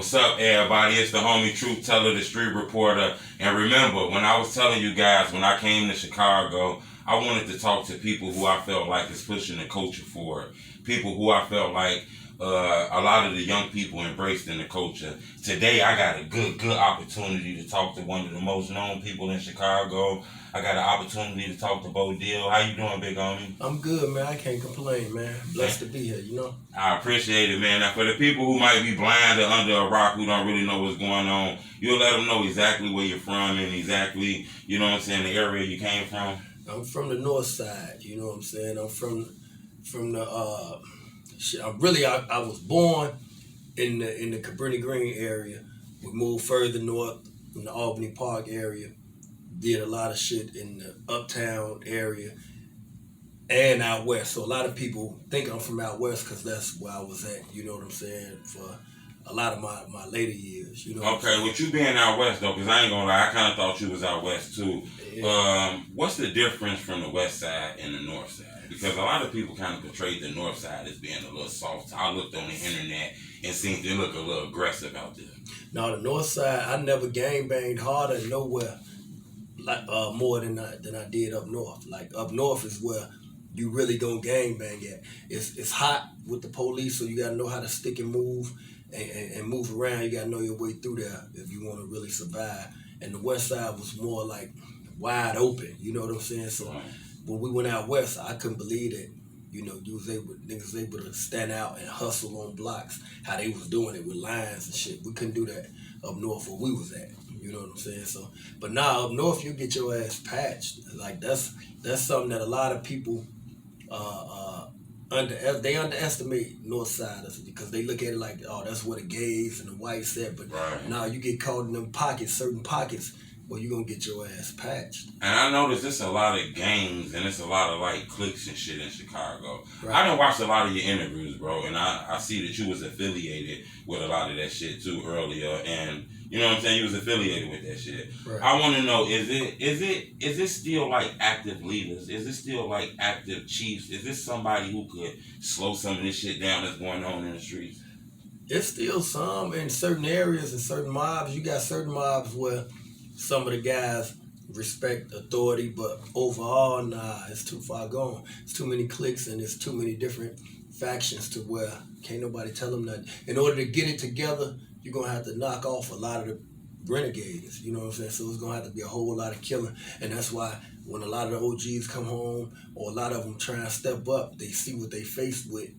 What's up, everybody? It's the homie Truth Teller, the street reporter. And remember, when I was telling you guys, when I came to Chicago, I wanted to talk to people who I felt like is pushing the culture forward. People who I felt like a lot of the young people embraced in the culture. Today, I got a good opportunity to talk to one of the most known people in Chicago. I got an opportunity to talk to BoDeal. How you doing, big homie? I'm good, man. I can't complain, man. Blessed to be here, you know? I appreciate it, man. Now, for the people who might be blind or under a rock, who don't really know what's going on, you'll let them know exactly where you're from and exactly, you know what I'm saying, the area you came from. I'm from the north side, you know what I'm saying? I'm from the, I was born in the Cabrini Green area. We moved further north in the Albany Park area. Did a lot of shit in the uptown area and out west. So a lot of people think I'm from out west because that's where I was at, you know what I'm saying, for a lot of my later years, you know. Okay, with you being out west though, because I ain't gonna lie, I kind of thought you was out west too. Yeah. What's the difference from the west side and the north side? Because a lot of people kind of portrayed the north side as being a little soft. I looked on the internet and seen they look a little aggressive out there. No, the north side, I never gangbanged harder nowhere. Like more than I did up north. Like up north is where you really gonna gangbang at. It's hot with the police, so you gotta know how to stick and move and move around. You gotta know your way through there if you want to really survive. And the west side was more like wide open. You know what I'm saying? So when we went out west, I couldn't believe that. You know, niggas was able to stand out and hustle on blocks. How they was doing it with lines and shit. We couldn't do that up north where we was at. You know what I'm saying? So, but now up north, you get your ass patched. Like that's something that a lot of people they underestimate north siders because they look at it like, oh, that's where the gays and the whites at. But now you get caught in them pockets, certain pockets, where you gonna get your ass patched. And I noticed it's a lot of gangs and it's a lot of like cliques and shit in Chicago. Right. I done watched a lot of your interviews, bro, and I see that you was affiliated with a lot of that shit too earlier, and you know what I'm saying, you was affiliated with that shit. Right. I want to know, is it still like active leaders? Is it still like active chiefs? Is this somebody who could slow some of this shit down that's going on in the streets? It's still some in certain areas and certain mobs. You got certain mobs where some of the guys respect authority, but overall, nah, it's too far gone. It's too many cliques and it's too many different factions to where can't nobody tell them nothing. In order to get it together, you're going to have to knock off a lot of the renegades, you know what I'm saying? So it's going to have to be a whole lot of killing. And that's why when a lot of the OGs come home or a lot of them try and step up, they see what they faced with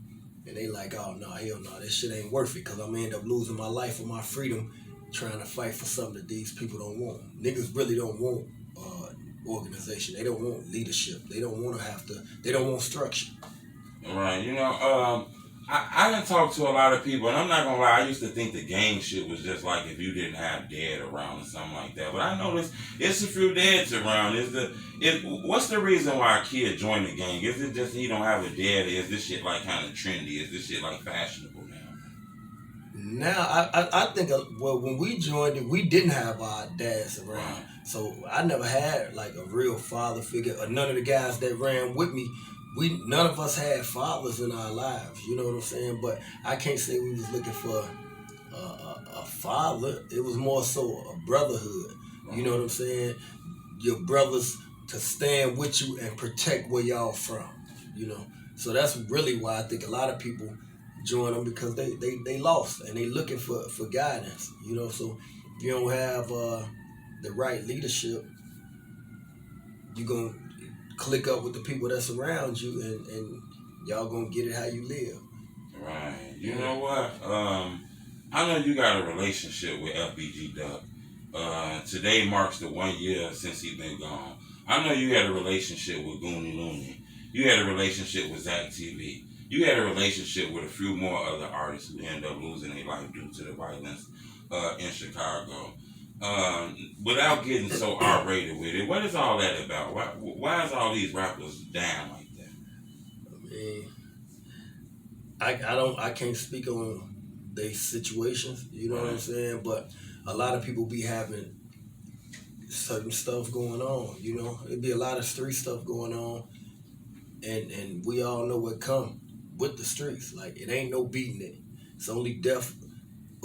and they like, oh, no, hell no, this shit ain't worth it because I'm going to end up losing my life or my freedom trying to fight for something that these people don't want. Niggas really don't want organization. They don't want leadership. They don't want they don't want structure. Right, you know, I done talked to a lot of people, and I'm not gonna lie, I used to think the gang shit was just like if you didn't have dead around or something like that. But I noticed it's a few deads around. What's the reason why a kid joined the gang? Is it just he don't have a dad? Is this shit like kind of trendy? Is this shit like fashionable now? Now, I think, well, when we joined it, we didn't have our dads around. Right. So I never had like a real father figure, or none of the guys that ran with me, none of us had fathers in our lives, you know what I'm saying? But I can't say we was looking for a father. It was more so a brotherhood, you know what I'm saying? Your brothers to stand with you and protect where y'all from, you know? So that's really why I think a lot of people join them because they lost and they looking for guidance, you know. So if you don't have the right leadership, you're gonna click up with the people that's around you and y'all gonna get it how you live. Right. You know what? I know you got a relationship with FBGDuck. Today marks the 1 year since he been gone. I know you had a relationship with Goonie Looney. You had a relationship with Zacktv. You had a relationship with a few more other artists who end up losing their life due to the violence in Chicago. Without getting so R-rated with it, what is all that about? Why is all these rappers down like that? I mean, I can't speak on their situations, you know what I'm saying? But a lot of people be having certain stuff going on, you know? It'd be a lot of street stuff going on, and we all know what come with the streets. Like, it ain't no beating it. It's only death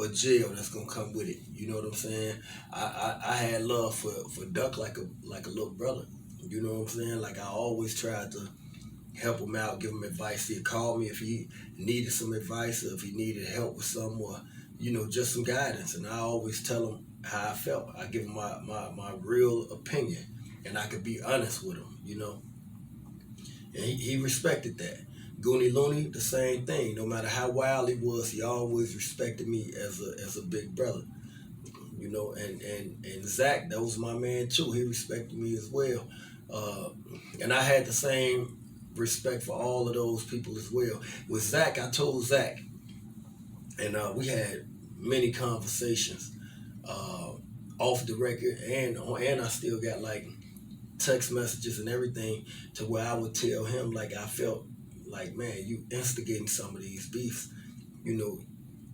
but jail that's gonna come with it. You know what I'm saying? I had love for Duck like a little brother. You know what I'm saying? Like I always tried to help him out, give him advice. He'd call me if he needed some advice or if he needed help with something or, you know, just some guidance. And I always tell him how I felt. I give him my real opinion and I could be honest with him, you know. And he respected that. Goonie Looney, the same thing. No matter how wild he was, he always respected me as a big brother. You know, and Zach, that was my man too. He respected me as well. And I had the same respect for all of those people as well. With Zach, I told Zach, and we had many conversations off the record, and I still got like text messages and everything to where I would tell him like I felt like, man, you instigating some of these beefs. You know,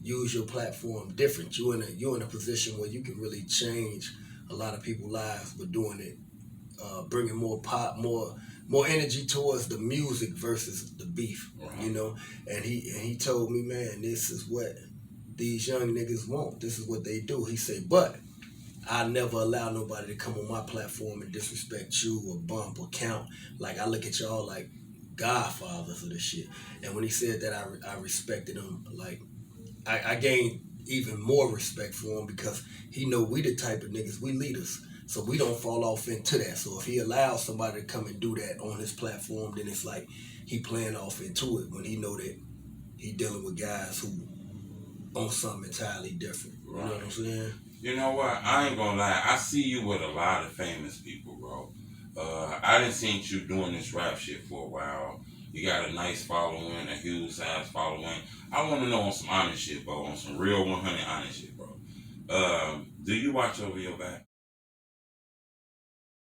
use your platform different. You're in a position where you can really change a lot of people's lives, but doing it, bringing more pop, more energy towards the music versus the beef. You know, and he told me, man, this is what these young niggas want. This is what they do. He said, but I never allow nobody to come on my platform and disrespect you or bump or count. Like I look at y'all like godfathers of this shit. And when he said that, I respected him. Like I gained even more respect for him because he know we the type of niggas, we leaders. So we don't fall off into that. So if he allows somebody to come and do that on his platform, then it's like he playing off into it when he know that he dealing with guys who on something entirely different. You know what I'm saying? You know what? I ain't gonna lie. I see you with a lot of famous people, bro. I done seen you doing this rap shit for a while. You got a nice following, a huge size following. I want to know on some honest shit, bro. On some real 100 honest shit, bro. Do you watch over your back?